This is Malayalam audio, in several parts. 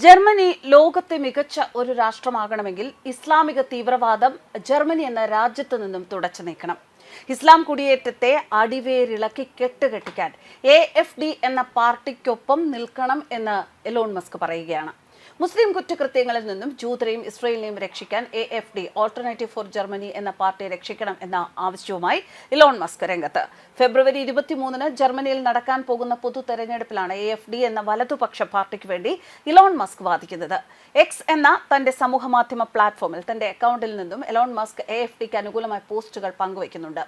ജർമ്മനി ലോകത്തെ മികച്ച ഒരു രാഷ്ട്രമാകണമെങ്കിൽ ഇസ്ലാമിക തീവ്രവാദം ജർമ്മനി എന്ന രാജ്യത്തു നിന്നും തുടച്ചു നീക്കണം. ഇസ്ലാം കുടിയേറ്റത്തെ അടിവേരിളക്കി കെട്ടുകെട്ടിക്കാൻ AfD എന്ന പാർട്ടിക്കൊപ്പം നിൽക്കണം എന്ന് എലോൺ മസ്ക് പറയുകയാണ്. മുസ്ലിം കുറ്റകൃത്യങ്ങളിൽ നിന്നും ജൂതരെയും ഇസ്രയേലിനെയും രക്ഷിക്കാൻ AfD ഓൾട്ടർനേറ്റീവ് ഫോർ ജർമ്മനി എന്ന പാർട്ടിയെ രക്ഷിക്കണം എന്ന ആവശ്യവുമായി എലോൺ മസ്ക് രംഗത്ത്. ഫെബ്രുവരി 23-ന് ജർമ്മനിയിൽ നടക്കാൻ പോകുന്ന പൊതു തെരഞ്ഞെടുപ്പിലാണ് AfD എന്ന വലതുപക്ഷ പാർട്ടിക്ക് വേണ്ടി എലോൺ മസ്ക് വാദിക്കുന്നത്. എക്സ് എന്ന തന്റെ സമൂഹമാധ്യമ പ്ലാറ്റ്ഫോമിൽ തന്റെ അക്കൗണ്ടിൽ നിന്നും എലോൺ മസ്ക് AfDക്ക് അനുകൂലമായ പോസ്റ്റുകൾ പങ്കുവയ്ക്കുന്നുണ്ട്.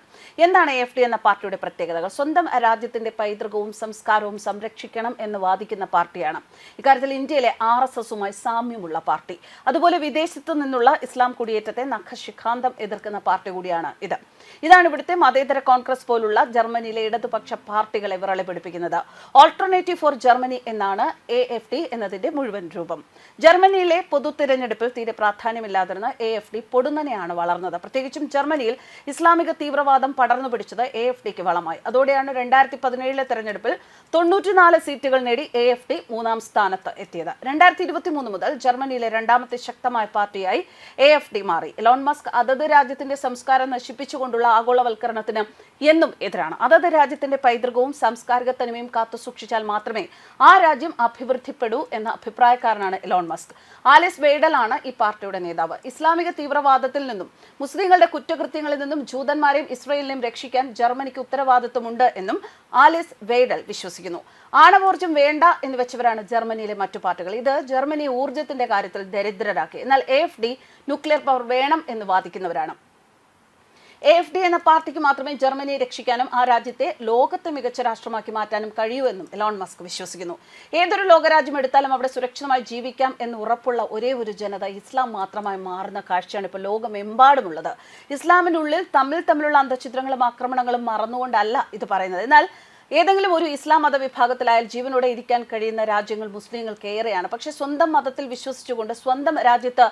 എന്താണ് AfD എന്ന പാർട്ടിയുടെ പ്രത്യേകതകൾ? സ്വന്തം രാജ്യത്തിന്റെ പൈതൃകവും സംസ്കാരവും സംരക്ഷിക്കണം എന്ന് വാദിക്കുന്ന പാർട്ടിയാണ്. ഇക്കാര്യത്തിൽ ഇന്ത്യയിലെ RSSുമായി സാമ്യമുള്ള പാർട്ടി. അതുപോലെ വിദേശത്തു നിന്നുള്ള ഇസ്ലാം കുടിയേറ്റത്തെ നഖശിഖാന്തം എതിർക്കുന്ന പാർട്ടി കൂടിയാണ് ഇത്. ഇതാണ് ഇവിടുത്തെ മതേതര കോൺഗ്രസ് പോലുള്ള ജർമ്മനിയിലെ ഇടതുപക്ഷ പാർട്ടികളെ വിറളി പിടിപ്പിക്കുന്നത്. ഓൾട്ടർനേറ്റീവ് ഫോർ ജർമ്മനി എന്നാണ് AfD എന്നതിന്റെ മുഴുവൻ രൂപം. ജർമ്മനിയിലെ പൊതു തിരഞ്ഞെടുപ്പിൽ തീരെ പ്രാധാന്യമില്ലാതിരുന്ന AfD പൊടുന്നനെയാണ് വളർന്നത്. പ്രത്യേകിച്ചും ജർമ്മനിയിൽ ഇസ്ലാമിക തീവ്രവാദം പടർന്നു പിടിച്ചത് AfDക്ക് വളമായി. അതോടെയാണ് 2017 തെരഞ്ഞെടുപ്പിൽ 94 സീറ്റുകൾ നേടി AfD 3-ാം സ്ഥാനത്ത് എത്തിയത്. 2023 മുതൽ ജർമ്മനിയിലെ രണ്ടാമത്തെ ശക്തമായ പാർട്ടിയായി AfD മാറി. എലോൺ മസ്ക് അതത് രാജ്യത്തിന്റെ സംസ്കാരം നശിപ്പിച്ചുകൊണ്ടുള്ള ആഗോളവൽക്കരണത്തിന് എന്നും എതിരാണ്. അതത് രാജ്യത്തിന്റെ പൈതൃകവും സാംസ്കാരിക തനിമയും കാത്തുസൂക്ഷിച്ചാൽ മാത്രമേ ആ രാജ്യം അഭിവൃദ്ധിപ്പെടൂ എന്ന അഭിപ്രായക്കാരനാണ് എലോൺ മസ്ക്. ആലിസ് വെയ്ഡൽ ആണ് ഈ പാർട്ടിയുടെ നേതാവ്. ഇസ്ലാമിക തീവ്രവാദത്തിൽ നിന്നും മുസ്ലിങ്ങളുടെ കുറ്റകൃത്യങ്ങളിൽ നിന്നും ജൂതന്മാരെയും ഇസ്രയേലിനെയും രക്ഷിക്കാൻ ജർമ്മനിക്ക് ഉത്തരവാദിത്വമുണ്ട് എന്നും ആലിസ് വെയ്ഡൽ വിശ്വസിക്കുന്നു. ആണവോർജ്ജം വേണ്ട എന്ന് വെച്ചവരാണ് ജർമ്മനിയിലെ മറ്റു പാർട്ടികൾ. ഇത് ജർമ്മനി ഊർജ്ജത്തിന്റെ കാര്യത്തിൽ ദരിദ്രരാക്കി. എന്നാൽ AfD ന്യൂക്ലിയർ പവർ വേണം എന്ന് വാദിക്കുന്നവരാണ്. AfD എന്ന പാർട്ടിക്ക് മാത്രമേ ജർമ്മനിയെ രക്ഷിക്കാനും ആ രാജ്യത്തെ ലോകത്തെ മികച്ച രാഷ്ട്രമാക്കി മാറ്റാനും കഴിയൂ എന്നും എലോൺ മസ്ക് വിശ്വസിക്കുന്നു. ഏതൊരു ലോകരാജ്യം എടുത്താലും അവിടെ സുരക്ഷിതമായി ജീവിക്കാം എന്ന് ഉറപ്പുള്ള ഒരേ ഒരു ജനത ഇസ്ലാം മാത്രമായി മാറുന്ന കാഴ്ചയാണ് ഇപ്പോൾ ലോകമെമ്പാടുമുള്ളത്. ഇസ്ലാമിനുള്ളിൽ തമ്മിലുള്ള അന്തഃഛിദ്രങ്ങളും ആക്രമണങ്ങളും മറന്നുകൊണ്ടല്ല ഇത് പറയുന്നത്. എന്നാൽ ഏതെങ്കിലും ഒരു ഇസ്ലാം മതവിഭാഗത്തിലായാൽ ജീവനോടെ ഇരിക്കാൻ കഴിയുന്ന രാജ്യങ്ങൾ മുസ്ലിങ്ങൾക്ക് ഏറെയാണ്. പക്ഷേ സ്വന്തം മതത്തിൽ വിശ്വസിച്ചുകൊണ്ട് സ്വന്തം രാജ്യത്ത്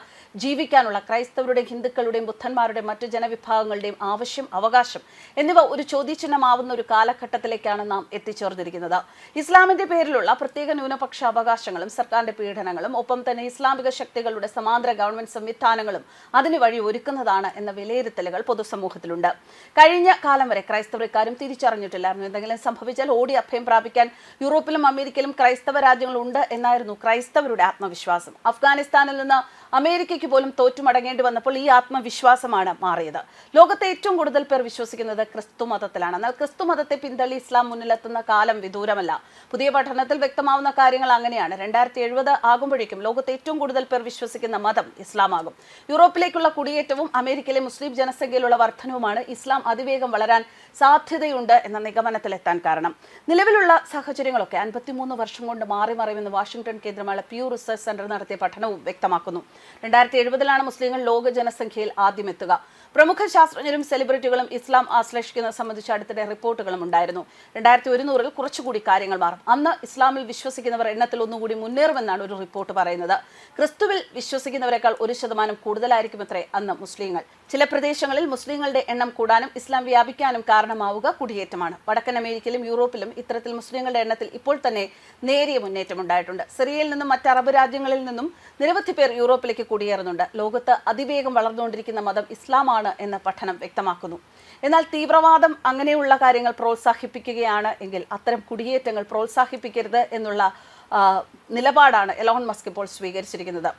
ജീവിക്കാനുള്ള ക്രൈസ്തവരുടെയും ഹിന്ദുക്കളുടെയും ബുദ്ധന്മാരുടെയും മറ്റു ജനവിഭാഗങ്ങളുടെയും ആവശ്യം, അവകാശം എന്നിവ ഒരു ചോദ്യചിഹ്നമാവുന്ന ഒരു കാലഘട്ടത്തിലേക്കാണ് നാം എത്തിച്ചേർന്നിരിക്കുന്നത്. ഇസ്ലാമിന്റെ പേരിലുള്ള പ്രത്യേക ന്യൂനപക്ഷ അവകാശങ്ങളും സർക്കാരിന്റെ പീഡനങ്ങളും ഒപ്പം തന്നെ ഇസ്ലാമിക ശക്തികളുടെ സമാന്തര ഗവൺമെന്റ് സംവിധാനങ്ങളും അതിന് വഴി ഒരുക്കുന്നതാണ് എന്ന വിലയിരുത്തലുകൾ പൊതുസമൂഹത്തിലുണ്ട്. കഴിഞ്ഞ കാലം വരെ ക്രൈസ്തവരെക്കാരും തിരിച്ചറിഞ്ഞിട്ടില്ലായിരുന്നു. എന്തെങ്കിലും സംഭവിച്ചാൽ ഓടി അഭയം പ്രാപിക്കാൻ യൂറോപ്പിലും അമേരിക്കയിലും ക്രൈസ്തവ രാജ്യങ്ങളുണ്ട് എന്നായിരുന്നു ക്രൈസ്തവരുടെ ആത്മവിശ്വാസം. അഫ്ഗാനിസ്ഥാനിൽ നിന്ന് അമേരിക്കയ്ക്ക് പോലും തോറ്റുമടങ്ങേണ്ടി വന്നപ്പോൾ ഈ ആത്മവിശ്വാസമാണ് മാറിയത്. ലോകത്തെ ഏറ്റവും കൂടുതൽ പേർ വിശ്വസിക്കുന്നത് ക്രിസ്തു മതത്തിലാണ്. എന്നാൽ ക്രിസ്തു മതത്തെ പിന്തള്ളി ഇസ്ലാം മുന്നിലെത്തുന്ന കാലം വിദൂരമല്ല. പുതിയ പഠനത്തിൽ വ്യക്തമാവുന്ന കാര്യങ്ങൾ അങ്ങനെയാണ്. 2070 ആകുമ്പോഴേക്കും ലോകത്തെ ഏറ്റവും കൂടുതൽ പേർ വിശ്വസിക്കുന്ന മതം ഇസ്ലാമാകും. യൂറോപ്പിലേക്കുള്ള കുടിയേറ്റവും അമേരിക്കയിലെ മുസ്ലിം ജനസംഖ്യയിലുള്ള വർധനവുമാണ് ഇസ്ലാം അതിവേഗം വളരാൻ സാധ്യതയുണ്ട് എന്ന നിഗമനത്തിലെത്താൻ കാരണം. നിലവിലുള്ള സാഹചര്യങ്ങളൊക്കെ 53 വർഷം കൊണ്ട് മാറിമറിയുമെന്ന് വാഷിംഗ്ടൺ കേന്ദ്രമായ പ്യൂ റിസർച്ച് സെന്റർ നടത്തിയ പഠനവും വ്യക്തമാക്കുന്നു. 2070 മുസ്ലിങ്ങൾ ലോക ജനസംഖ്യയിൽ ആദ്യം എത്തുക. പ്രമുഖ ശാസ്ത്രജ്ഞരും സെലിബ്രിറ്റികളും ഇസ്ലാം ആശ്ലേഷിക്കുന്നത് സംബന്ധിച്ച് അടുത്തിടെ റിപ്പോർട്ടുകളും ഉണ്ടായിരുന്നു. 2100 കുറച്ചുകൂടി കാര്യങ്ങൾ മാറും. അന്ന് ഇസ്ലാമിൽ വിശ്വസിക്കുന്നവർ എണ്ണത്തിൽ ഒന്നുകൂടി മുന്നേറുമെന്നാണ് ഒരു റിപ്പോർട്ട് പറയുന്നത്. ക്രിസ്തുവിൽ വിശ്വസിക്കുന്നവരെക്കാൾ 1% കൂടുതലായിരിക്കുമത്രേ അന്ന് മുസ്ലിങ്ങൾ. ചില പ്രദേശങ്ങളിൽ മുസ്ലിങ്ങളുടെ എണ്ണം കൂടാനും ഇസ്ലാം വ്യാപിക്കാനും കാരണമാവുക കുടിയേറ്റമാണ്. വടക്കൻ അമേരിക്കയിലും യൂറോപ്പിലും ഇത്തരത്തിൽ മുസ്ലിങ്ങളുടെ എണ്ണത്തിൽ ഇപ്പോൾ തന്നെ നേരിയ മുന്നേറ്റം ഉണ്ടായിട്ടുണ്ട്. സിറിയയിൽ നിന്നും മറ്റ് അറബ് രാജ്യങ്ങളിൽ നിന്നും നിരവധി പേർ യൂറോപ്പിലേക്ക് കുടിയേറുന്നുണ്ട്. ലോകത്ത് അതിവേഗം വളർന്നുകൊണ്ടിരിക്കുന്ന മതം ഇസ്ലാമാണ് എന്ന പഠനം വ്യക്തമാക്കുന്നു. എന്നാൽ തീവ്രവാദം അങ്ങനെയുള്ള കാര്യങ്ങൾ പ്രോത്സാഹിപ്പിക്കുകയാണ് എങ്കിൽ അത്തരം കുടിയേറ്റങ്ങൾ പ്രോത്സാഹിപ്പിക്കരുത് എന്നുള്ള നിലപാടാണ് എലോൺ മസ്ക് ഇപ്പോൾ സ്വീകരിച്ചിരിക്കുന്നത്.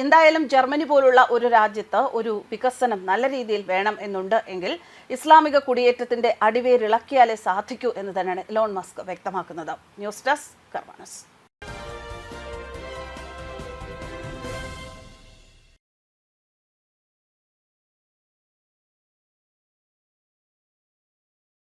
എന്തായാലും ജർമ്മനി പോലുള്ള ഒരു രാജ്യത്ത് ഒരു വികസനം നല്ല രീതിയിൽ വേണം എന്നുണ്ട് എങ്കിൽ ഇസ്ലാമിക കുടിയേറ്റത്തിന്റെ അടിവേരിളക്കിയാലേ സാധിക്കൂ എന്ന് തന്നെയാണ് എലോൺ മസ്ക് വ്യക്തമാക്കുന്നത്. ന്യൂസ് ഡെസ്ക് കർമ്മ ന്യൂസ്.